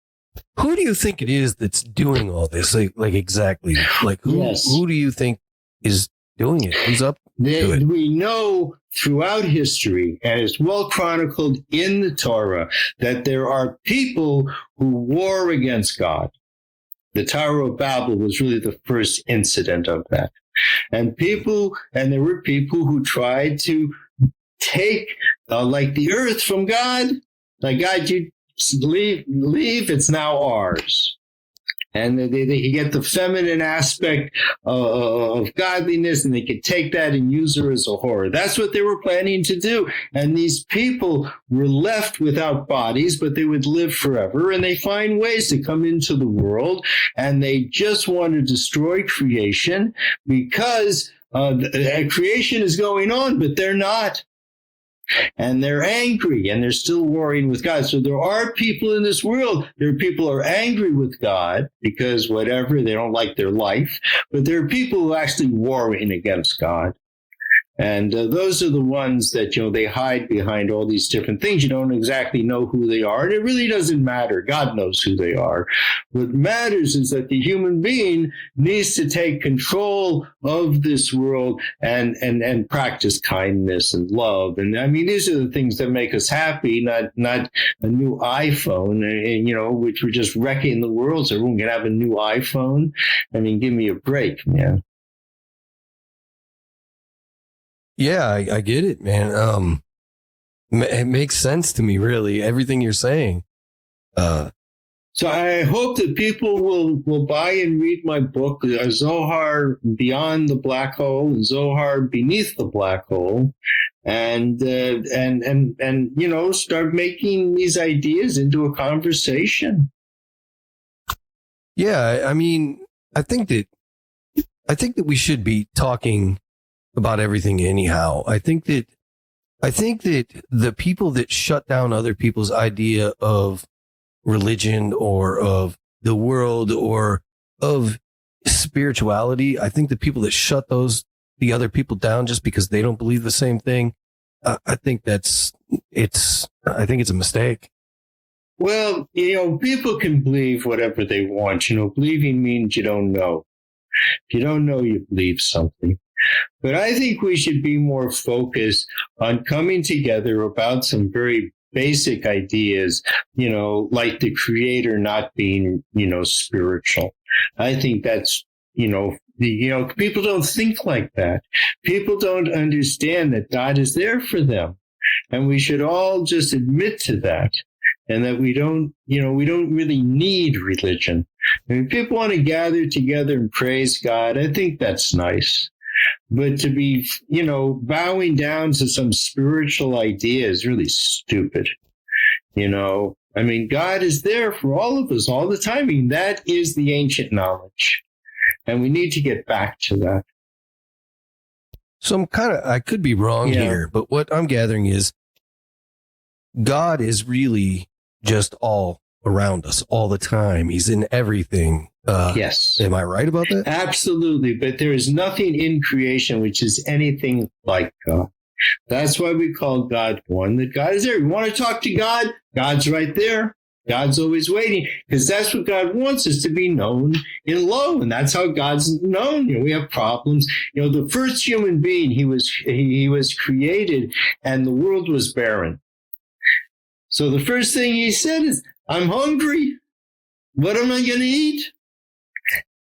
who do you think it is that's doing all this? Like exactly? Like who? Yes. Who do you think is doing it? Who's up We know throughout history, and it's well chronicled in the Torah, that there are people who war against God. The Tower of Babel was really the first incident of that. And there were people who tried to take like the earth from God. Like, God, you leave, it's now ours. And they get the feminine aspect of godliness, and they could take that and use her as a whore. That's what they were planning to do. And these people were left without bodies, but they would live forever. And they find ways to come into the world, and they just want to destroy creation because creation is going on, but they're not. And they're angry, and they're still warring with God. So there are people in this world, there are people who are angry with God because whatever, they don't like their life. But there are people who are actually warring against God. And those are the ones that, they hide behind all these different things. You don't exactly know who they are, and it really doesn't matter. God knows who they are. What matters is that the human being needs to take control of this world and practice kindness and love. And I mean, these are the things that make us happy, not a new iPhone, which we're just wrecking the world so everyone can have a new iPhone. I mean, give me a break, man. Yeah, I get it, man. It makes sense to me, really, everything you're saying. So I hope that people will buy and read my book, Zohar Beyond the Black Hole and Zohar Beneath the Black Hole, and start making these ideas into a conversation. Yeah, I mean, I think that we should be talking about everything anyhow. I think that the people that shut down other people's idea of religion or of the world or of spirituality, I think the people that shut the other people down just because they don't believe the same thing, I think it's a mistake. Well, people can believe whatever they want. Believing means you don't know. If you don't know, you believe something. But I think we should be more focused on coming together about some very basic ideas, like the Creator not being, spiritual. I think that's, people don't think like that. People don't understand that God is there for them. And we should all just admit to that. And that we don't really need religion. I mean, people want to gather together and praise God. I think that's nice. But to be, bowing down to some spiritual idea is really stupid. I mean, God is there for all of us all the time. I mean, that is the ancient knowledge. And we need to get back to that. So I could be wrong here, but what I'm gathering is God is really just all around us all the time. He's in everything. Yes. Am I right about that? Absolutely. But there is nothing in creation which is anything like God. That's why we call God one, that God is there. You want to talk to God? God's right there. God's always waiting, because that's what God wants us to be known in low, and that's how God's known. We have problems. The first human being, he was created, and the world was barren. So the first thing he said is, "I'm hungry. What am I going to eat?"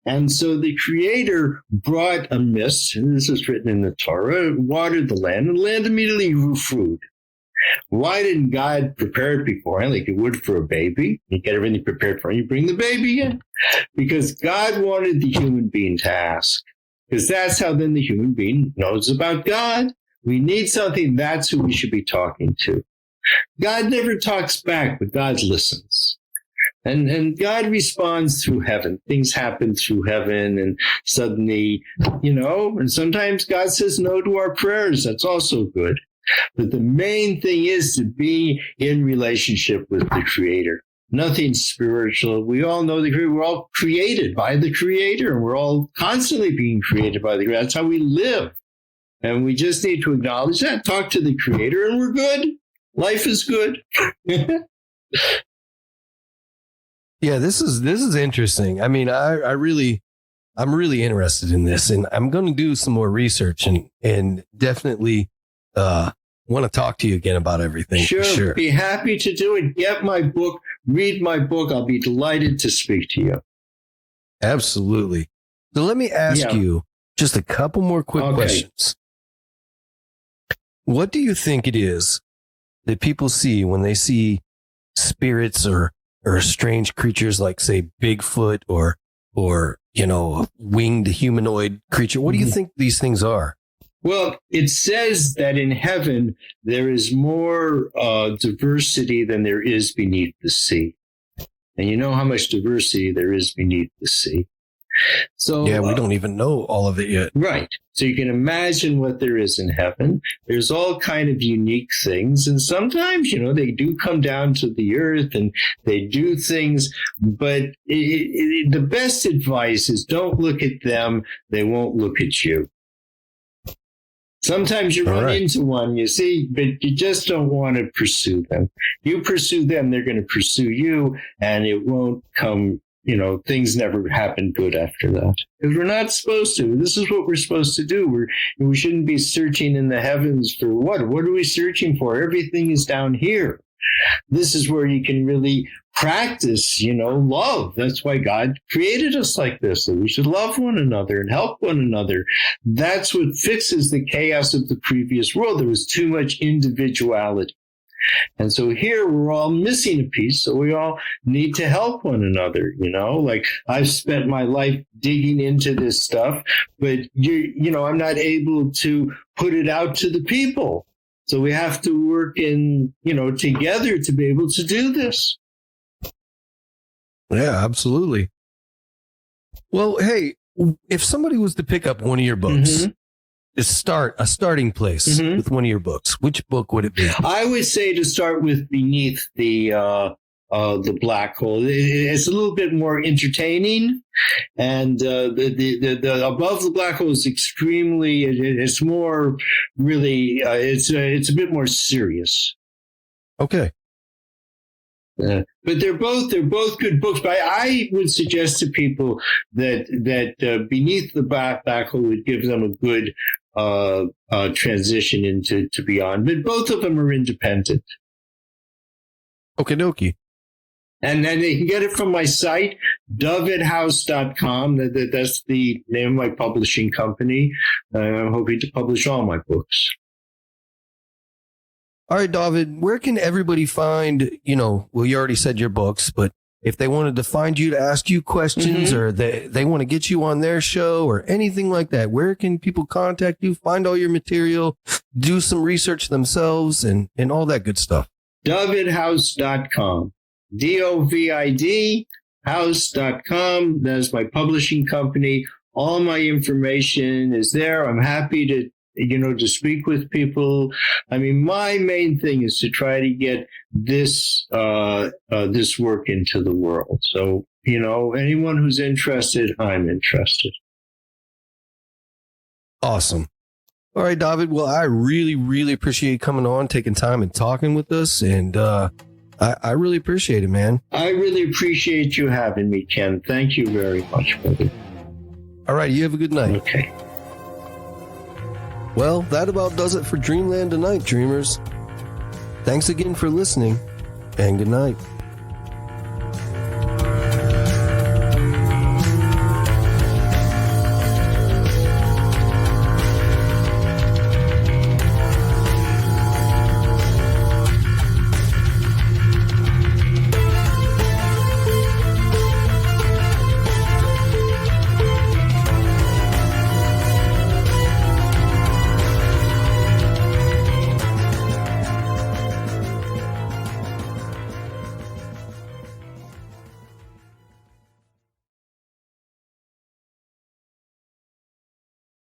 And so the Creator brought a mist, and this is written in the Torah, watered the land, and the land immediately grew food. Why didn't God prepare it beforehand like he would for a baby? You get everything prepared for it, you bring the baby in. Because God wanted the human being to ask. Because that's how then the human being knows about God. We need something, that's who we should be talking to. God never talks back, but God listens. And God responds through heaven. Things happen through heaven, and suddenly, and sometimes God says no to our prayers. That's also good. But the main thing is to be in relationship with the Creator. Nothing spiritual. We all know the Creator. We're all created by the Creator, and we're all constantly being created by the Creator. That's how we live. And we just need to acknowledge that, talk to the Creator, and we're good. Life is good. Yeah, this is interesting. I mean, I really I'm really interested in this, and I'm going to do some more research and definitely want to talk to you again about everything. Sure. Be happy to do it. Get my book, read my book. I'll be delighted to speak to you. Absolutely. So let me ask you just a couple more quick questions. What do you think it is that people see when they see spirits or strange creatures like, say, Bigfoot or a winged humanoid creature? What do you think these things are? Well, it says that in heaven there is more diversity than there is beneath the sea. And you know how much diversity there is beneath the sea. So yeah, we don't even know all of it yet. Right. So you can imagine what there is in heaven. There's all kind of unique things. And sometimes, they do come down to the earth and they do things. But the best advice is don't look at them. They won't look at you. Sometimes you run into one, you see, but you just don't want to pursue them. You pursue them, they're going to pursue you, and it won't come, things never happen good after that. Because we're not supposed to. This is what we're supposed to do. We shouldn't be searching in the heavens for what? What are we searching for? Everything is down here. This is where you can really practice, love. That's why God created us like this, that we should love one another and help one another. That's what fixes the chaos of the previous world. There was too much individuality. And so here we're all missing a piece, so we all need to help one another, like I've spent my life digging into this stuff, but I'm not able to put it out to the people. So we have to work together to be able to do this. Yeah, absolutely. Well, hey, if somebody was to pick up one of your books, a starting place with one of your books, which book would it be? I would say to start with Beneath the Black Hole. It's a little bit more entertaining, and the Above the Black Hole is extremely. It's more really. It's a bit more serious. Okay. But they're both good books. But I would suggest to people that Beneath the Black Hole would give them a good transition into Beyond. But both of them are independent. Okie dokie. And then they can get it from my site, dovidhouse.com. That's the name of my publishing company. I'm hoping to publish all my books. All right, Dovid, where can everybody find, you already said your books, but if they wanted to find you to ask you questions or they want to get you on their show or anything like that, where can people contact you, find all your material, do some research themselves and all that good stuff? Dovidhouse.com. DOVID house.com. That's my publishing company. All my information is there. I'm happy to speak with people. I mean, my main thing is to try to get this work into the world. So, anyone who's interested, I'm interested. Awesome. All right, Dovid. Well, I really, really appreciate you coming on, taking time and talking with us. And I really appreciate it, man. I really appreciate you having me, Ken. Thank you very much, buddy. All right. You have a good night. Okay. Well, that about does it for Dreamland tonight, dreamers. Thanks again for listening, and good night.